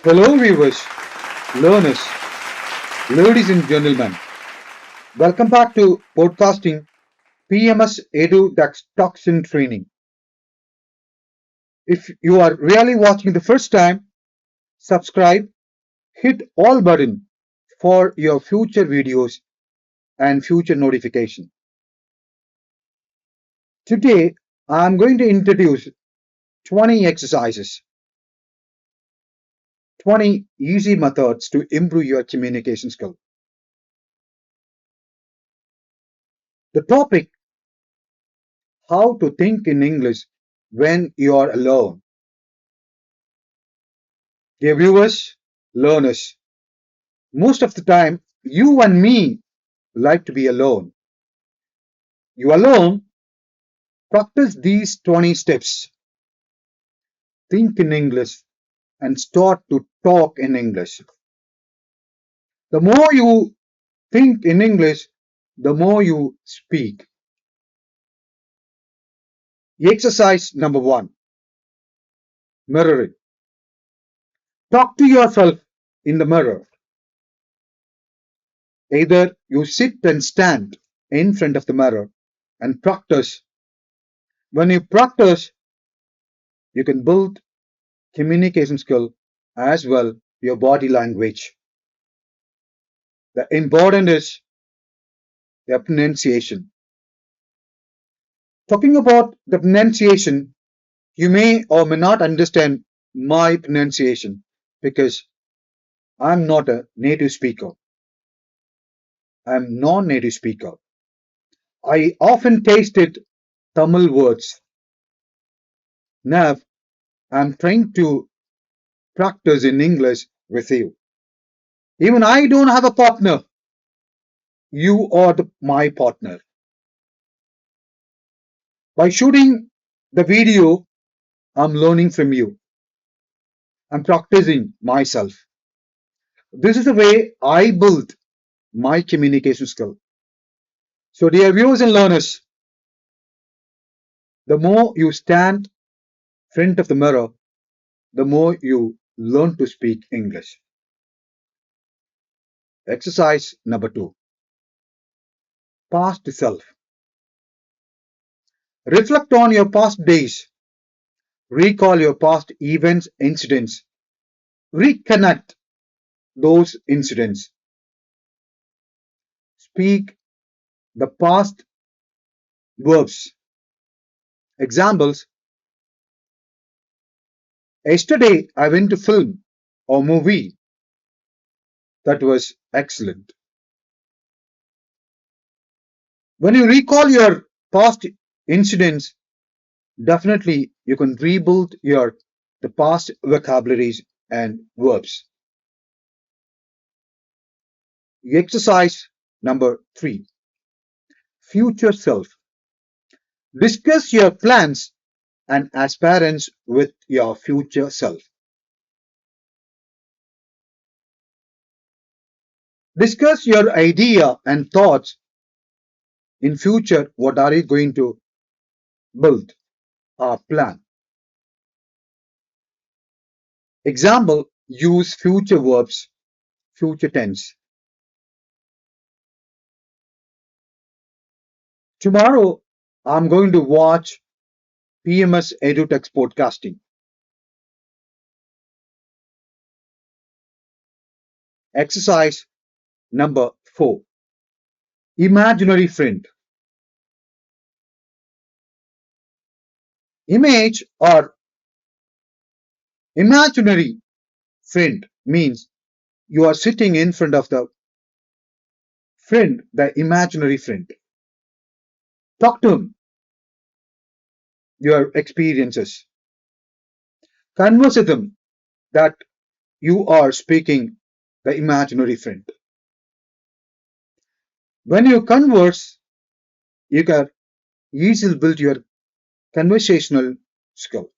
Hello, viewers, learners, ladies and gentlemen. Welcome back to podcasting PMS Edu Dex Toxin Training. If you are really watching the first time, subscribe, hit all button for your future videos and future notification. Today, I am going to introduce 20 exercises, 20 easy methods to improve your communication skill. The topic, how to think in English when you are alone. Dear viewers, learners, most of the time you and me like to be alone. You alone, practice these 20 steps. Think in English and start to talk in English. The more you think in English, the more you speak. Exercise number 1, mirroring. Talk to yourself in the mirror. Either you sit and stand in front of the mirror and practice. When you practice, you can build communication skill as well your body language. The important is the pronunciation. Talking about the pronunciation, you may or may not understand my pronunciation because I'm not a native speaker. I'm non-native speaker. I often tasted Tamil words. Now I'm trying to practice in English with you. Even I don't have a partner. You are my partner. By shooting the video, I'm learning from you. I'm practicing myself. This is the way I build my communication skill. So, dear viewers and learners, the more you stand in front of the mirror, the more you learn to speak English. Exercise number 2, past self. Reflect on your past days. Recall your past events, incidents. Reconnect those incidents. Speak the past verbs. Examples: yesterday I went to film or movie. That was excellent. When you recall your past incidents, definitely you can rebuild the past vocabularies and verbs. Exercise number 3, future self. Discuss your plans and aspirations with your future self. Discuss your idea and thoughts in future. What are you going to build or plan? Example, use future verbs, future tense. Tomorrow, I'm going to watch PMS Edu Dex podcasting. Exercise number 4, imaginary friend. Image or imaginary friend means you are sitting in front of the friend, the imaginary friend. Talk to him, your experiences. Converse with him that you are speaking the imaginary friend. When you converse, you can easily build your conversational skill.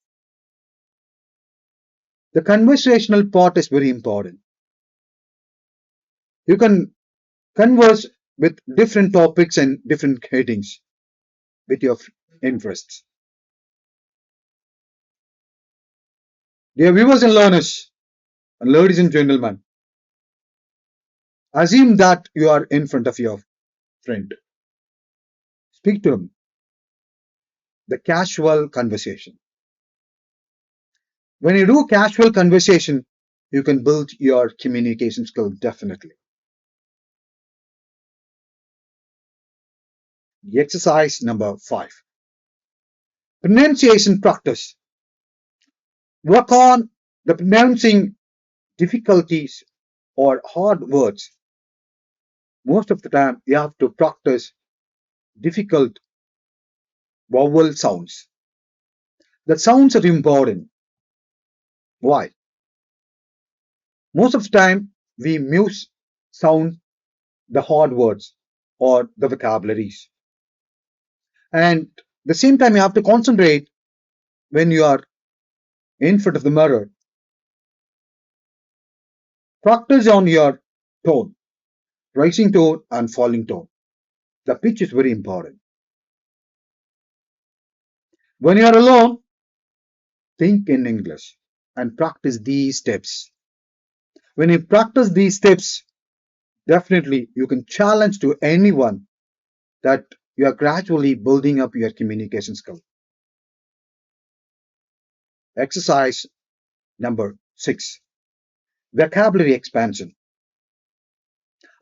The conversational part is very important. You can converse with different topics and different headings with your interests. Dear viewers and learners, And ladies and gentlemen, assume that you are in front of your friend. Speak to him. The casual conversation. When you do casual conversation, you can build your communication skill definitely. Exercise number 5. Pronunciation practice. Work on the pronouncing difficulties or hard words. Most of the time, you have to practice difficult vowel sounds. The sounds are important. Why? Most of the time, we muse sound the hard words or the vocabularies. And the same time, you have to concentrate when you are in front of the mirror. Practice on your tone, rising tone and falling tone. The pitch is very important. When you are alone, think in English and practice these steps. When you practice these steps, definitely you can challenge to anyone that you are gradually building up your communication skill. Exercise number 6. Vocabulary expansion.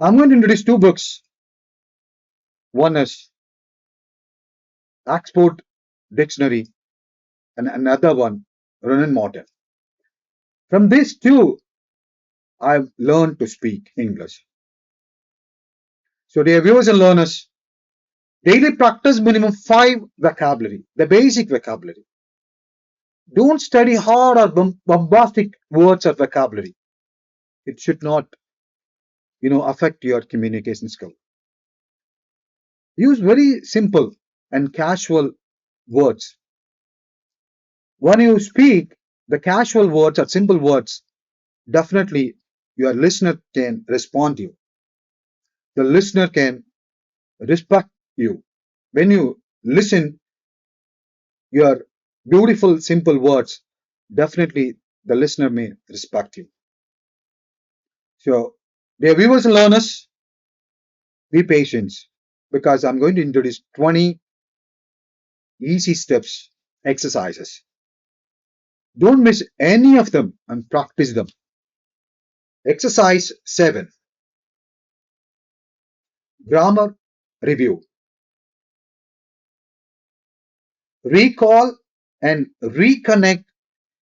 I'm going to introduce 2 books. One is Oxford Dictionary and another one, Ronan Morton. From these two, I've learned to speak English. So, dear viewers and learners, daily practice minimum 5 vocabulary, the basic vocabulary. Don't study hard or bombastic words or vocabulary. It should not, affect your communication skill. Use very simple and casual words. When you speak the casual words or simple words, definitely your listener can respond to you. The listener can respect you. When you listen your beautiful simple words, definitely the listener may respect you. So, dear viewers and learners, be patient because I'm going to introduce 20 easy steps exercises. Don't miss any of them and practice them. Exercise 7. Grammar review. Recall and reconnect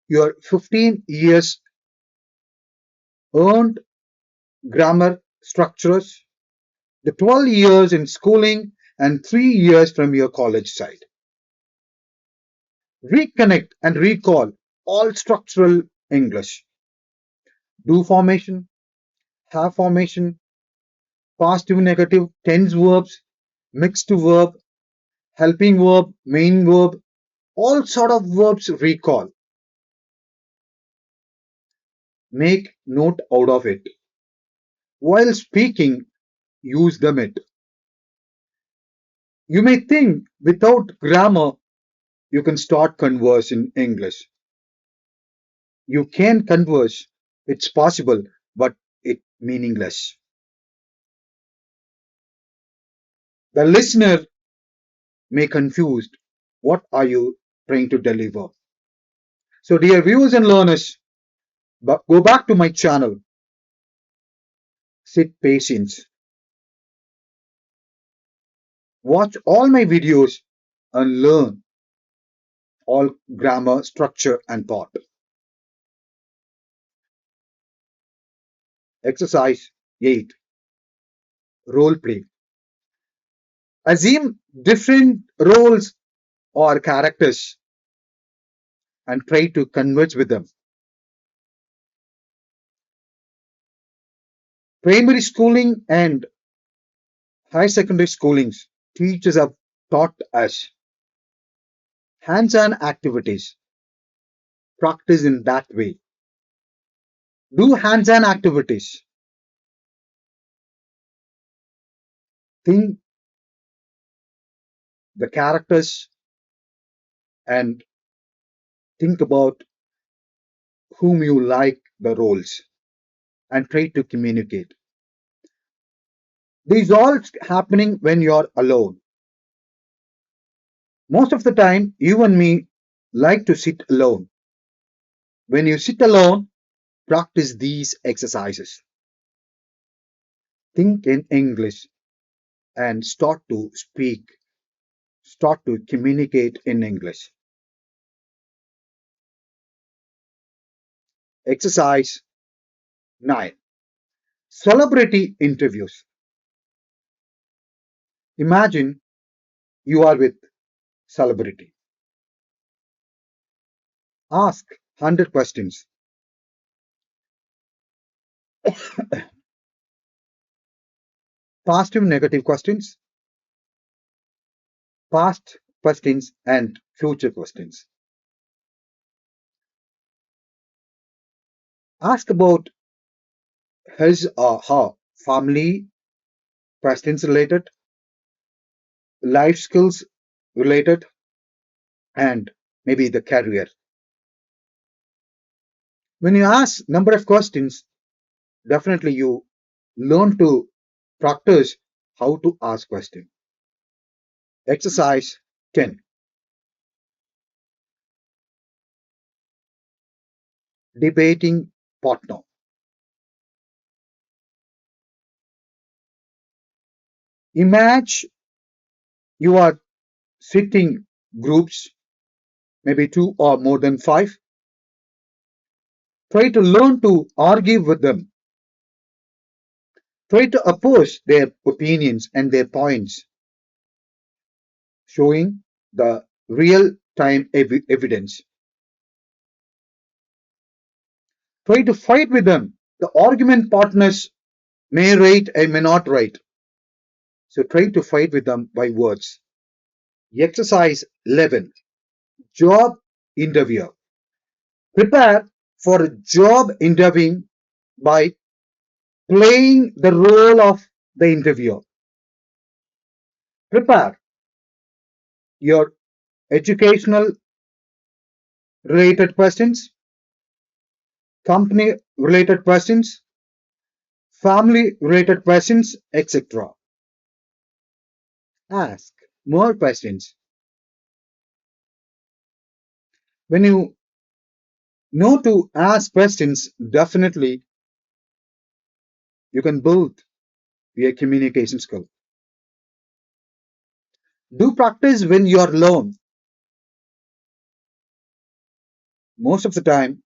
your 15 years earned grammar structures, the 12 years in schooling, and 3 years from your college side. Reconnect and recall all structural English. Do formation, have formation, passive negative, tense verbs, mixed verb, helping verb, main verb, all sort of verbs recall. Make note out of it. While speaking, use them it. You may think without grammar you can start converse in English. You can converse, it's possible, but it's meaningless. The listener may confused. What are you trying to deliver? So, dear viewers and learners, go back to my channel. Sit patience. Watch all my videos and learn all grammar, structure, and part. Exercise 8. Role play. Assume different roles or characters and try to converse with them. Primary schooling and high secondary schoolings, teachers have taught us hands-on activities. Practice in that way. Do hands-on activities. Think the characters and think about whom you like the roles. and try to communicate. These all happening when you're alone. Most of the time, you and me like to sit alone. When you sit alone, practice these exercises. Think in English and start to communicate in English. Exercise 9. Celebrity interviews. Imagine you are with celebrity. Ask 100 questions. Positive, negative questions, past questions, and future questions. Ask about his or her family, questions related, life skills related, and maybe the career. When you ask number of questions, definitely you learn to practice how to ask questions. Exercise 10. Debating partner. Imagine you are sitting groups, maybe two or more than five. Try to learn to argue with them. Try to oppose their opinions and their points, showing the real time evidence. Try to fight with them. The argument partners may right and may not right. So try to fight with them by words. Exercise 11. Job interview. Prepare for a job interviewing by playing the role of the interviewer. Prepare your educational related questions, company related questions, family related questions, etc. Ask more questions. When you know to ask questions, definitely you can build your communication skill. Do practice when you're alone. Most of the time,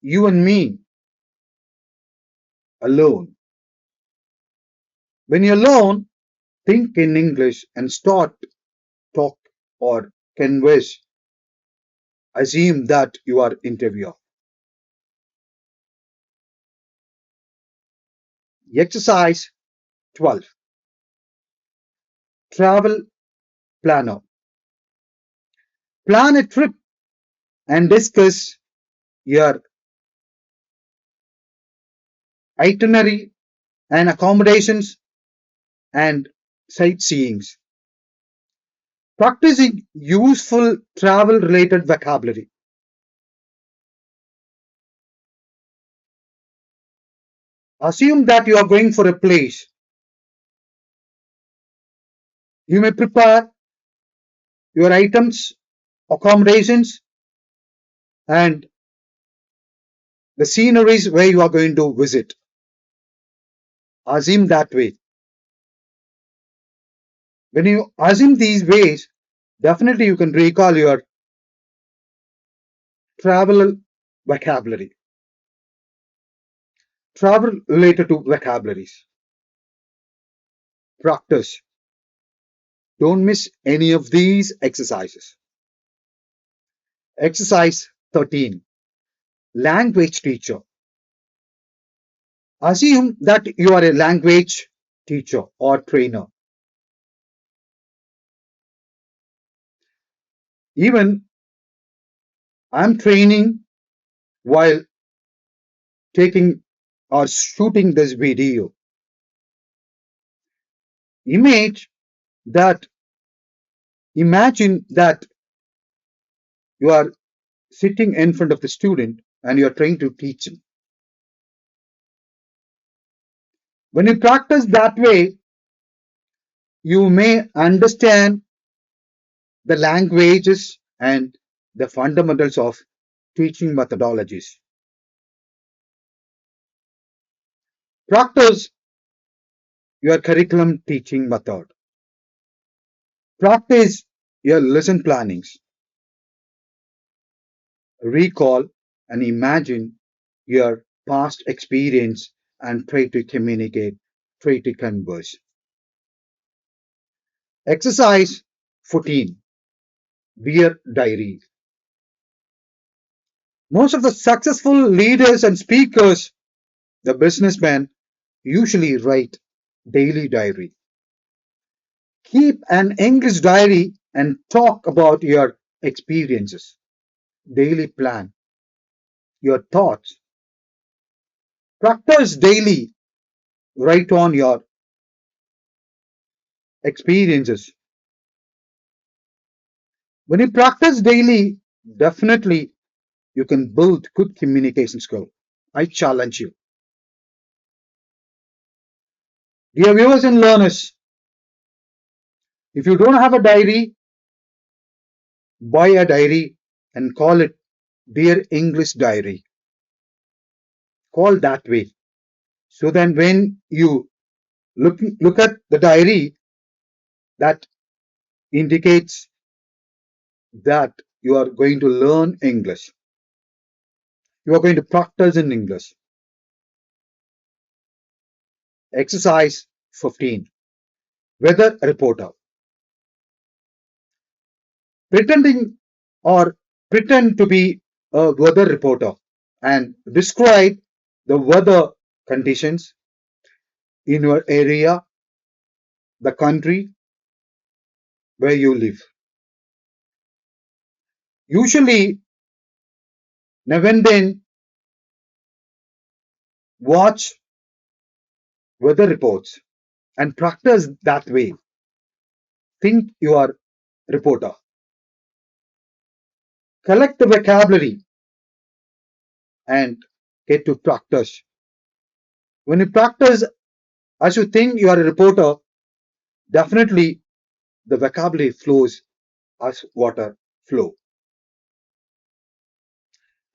you and me alone. When you're alone, think in English and start talk or converse. Assume that you are interviewer. Exercise 12. Travel planner. Plan a trip and discuss your itinerary and accommodations and sightseeings. Practicing useful travel related vocabulary. Assume that you are going for a place. You may prepare your items, accommodations, and the sceneries where you are going to visit. Assume that way. When you assume these ways, definitely you can recall your travel vocabulary. Travel related to vocabularies. Practice. Don't miss any of these exercises. Exercise 13. Language teacher. Assume that you are a language teacher or trainer. Even I'm training while taking or shooting this video. Image that Imagine that you are sitting in front of the student and you are trying to teach him. When you practice that way, you may understand the languages and the fundamentals of teaching methodologies. Practice your curriculum teaching method. Practice your lesson plannings. Recall and imagine your past experience and try to communicate, try to converse. Exercise 14. Dear Diary. Most of the successful leaders and speakers, the businessmen, usually write daily diary. Keep an English diary and talk about your experiences. Daily plan your thoughts. Practice daily. Write on your experiences. When you practice daily, definitely you can build good communication skill. I challenge you. Dear viewers and learners, if you don't have a diary, buy a diary and call it Dear English Diary. Call that way. So then when you look at the diary, that indicates that you are going to learn English. You are going to practice in English. Exercise 15. Weather reporter. Pretending or pretend to be a weather reporter and describe the weather conditions in your area, the country where you live. Usually, now and then, watch weather reports and practice that way. Think you are reporter. Collect the vocabulary and get to practice. When you practice as you think you are a reporter, definitely the vocabulary flows as water flow.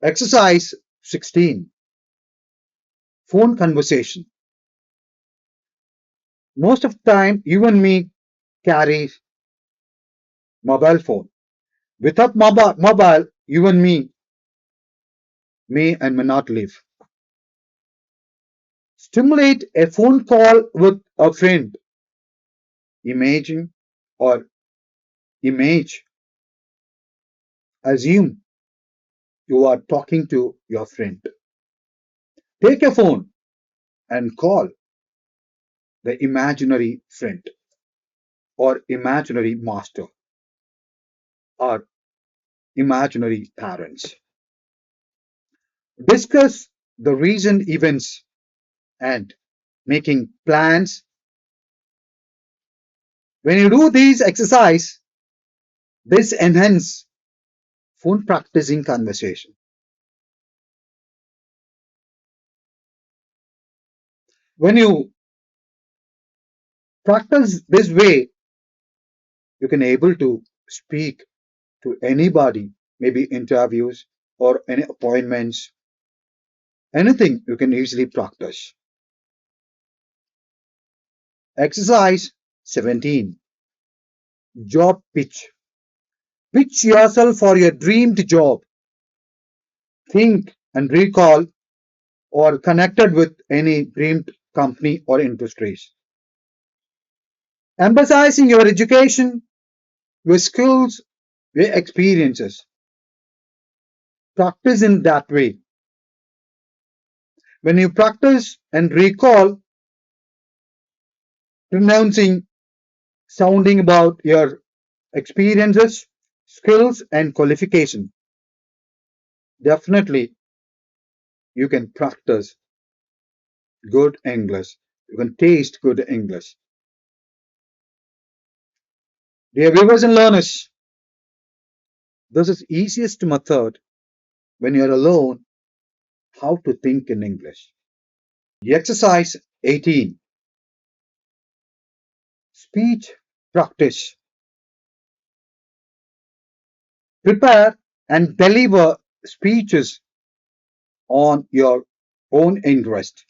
Exercise 16. Phone conversation. Most of the time, you and me carry mobile phone. Without mobile, you and me may and may not live. Stimulate a phone call with a friend. Imagine or image. Assume you are talking to your friend. Take a phone and call the imaginary friend or imaginary master or imaginary parents. Discuss the recent events and making plans. When you do these exercise, this enhance phone practicing conversation. When you practice this way, you can able to speak to anybody, maybe interviews or any appointments, anything you can easily practice. Exercise 17. Job pitch. Pitch yourself for your dreamed job. Think and recall or connected with any dreamed company or industries. Emphasizing your education, your skills, your experiences. Practice in that way. When you practice and recall, pronouncing, sounding about your experiences, skills, and qualification, definitely you can practice good English. You can taste good English. Dear viewers and learners, this is easiest method when you're alone how to think in English. Exercise 18. Speech practice. Prepare and deliver speeches on your own interest.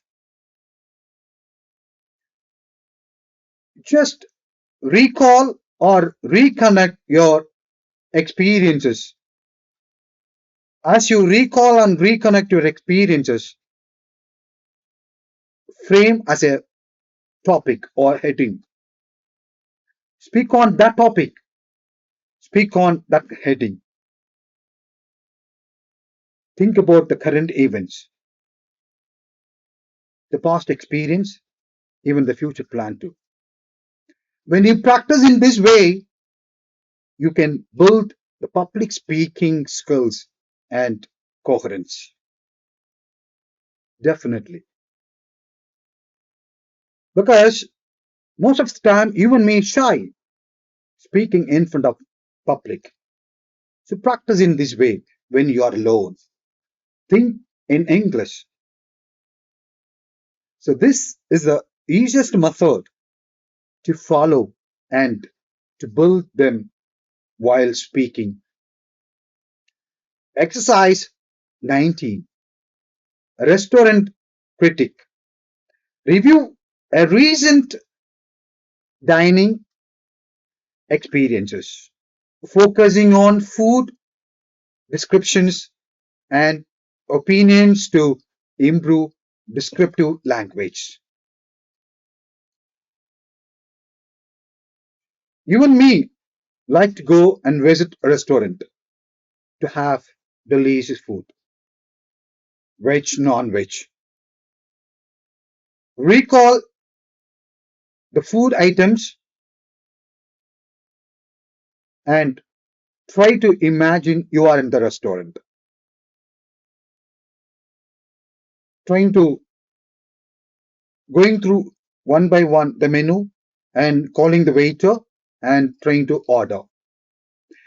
Just recall or reconnect your experiences. As you recall and reconnect your experiences, frame as a topic or heading. Speak on that topic. Speak on that heading. Think about the current events, the past experience, even the future plan too. When you practice in this way, you can build the public speaking skills and coherence. Definitely. Because most of the time, you and me shy speaking in front of public. So practice in this way when you are alone. Think in English. So this is the easiest method to follow and to build them while speaking. Exercise 19. Restaurant critic. Review a recent dining experiences, focusing on food descriptions and opinions to improve descriptive language. You and me like to go and visit a restaurant to have delicious food, veg, non-veg. Recall the food items and try to imagine you are in the restaurant, trying to going through one by one the menu and calling the waiter and trying to order.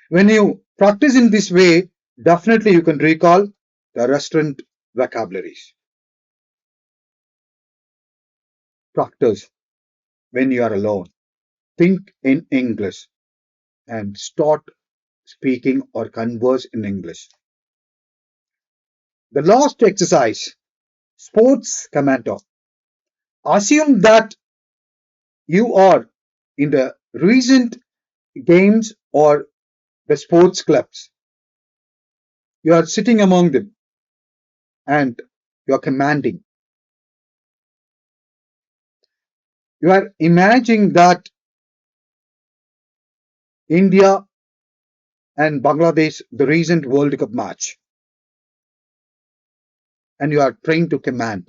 When you practice in this way, definitely you can recall the restaurant vocabularies. Practice when you are alone. Think in English and start speaking or converse in English. The last exercise, sports commentator. Assume that you are in the recent games or the sports clubs. You are sitting among them and you are commanding. You are imagining that India and Bangladesh, the recent World Cup match, and you are trying to command.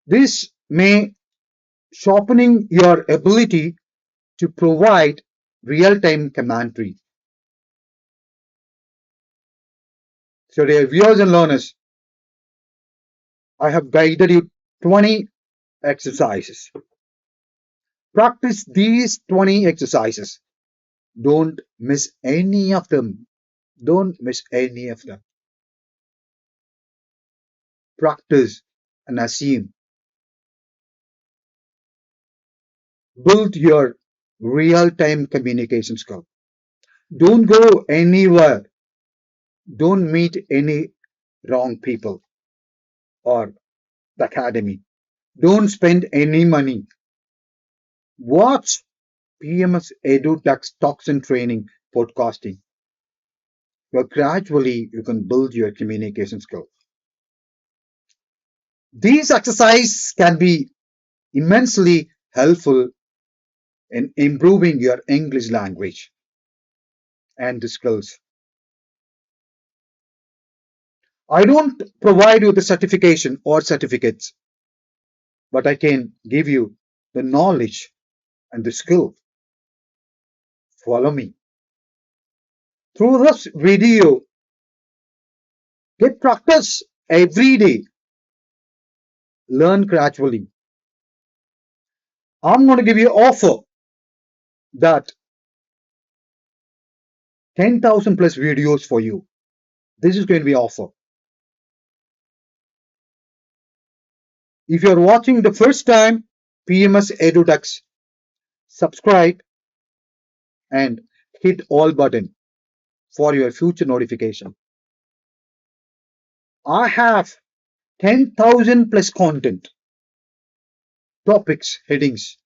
This may sharpening your ability to provide real-time commentary. So, dear viewers and learners, I have guided you 20 exercises. Practice these 20 exercises. Don't miss any of them. Don't miss any of them. Practice and assume. Build your real-time communication skill. Don't go anywhere. Don't meet any wrong people or the academy. Don't spend any money. Watch PMS Edu Dex Toxin Training podcasting, where gradually you can build your communication skill. These exercises can be immensely helpful in improving your English language and the skills. I don't provide you the certification or certificates, but I can give you the knowledge and the skill. Follow me. Through this video, get practice every day. Learn gradually. I'm going to give you an offer that 10,000 plus videos for you. This is going to be offer. If you're watching the first time PMS Edu Dex, subscribe, and hit all button for your future notification. I have 10,000 plus content, topics, headings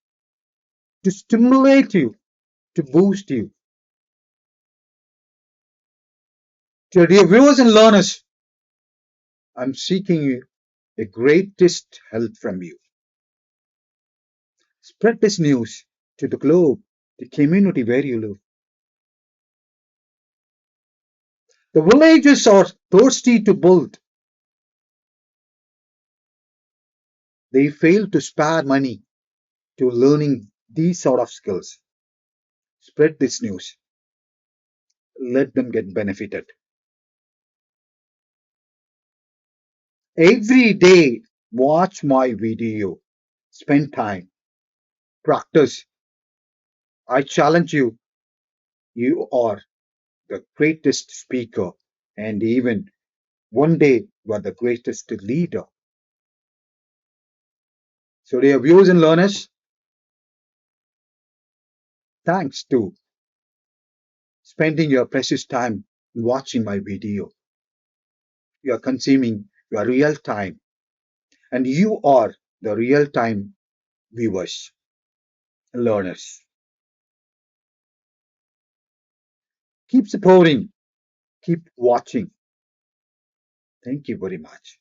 to stimulate you, to boost you. To dear viewers and learners, I'm seeking you the greatest help from you. Spread this news to the globe, the community where you live. The villagers are thirsty to build. They fail to spare money to learning these sort of skills. Spread this news. Let them get benefited. Every day, watch my video. Spend time. Practice. I challenge you. You are the greatest speaker, and even one day you are the greatest leader. So, dear viewers and learners, thanks to spending your precious time watching my video. You are consuming your real time, and you are the real time viewers, learners. Keep supporting, keep watching. Thank you very much.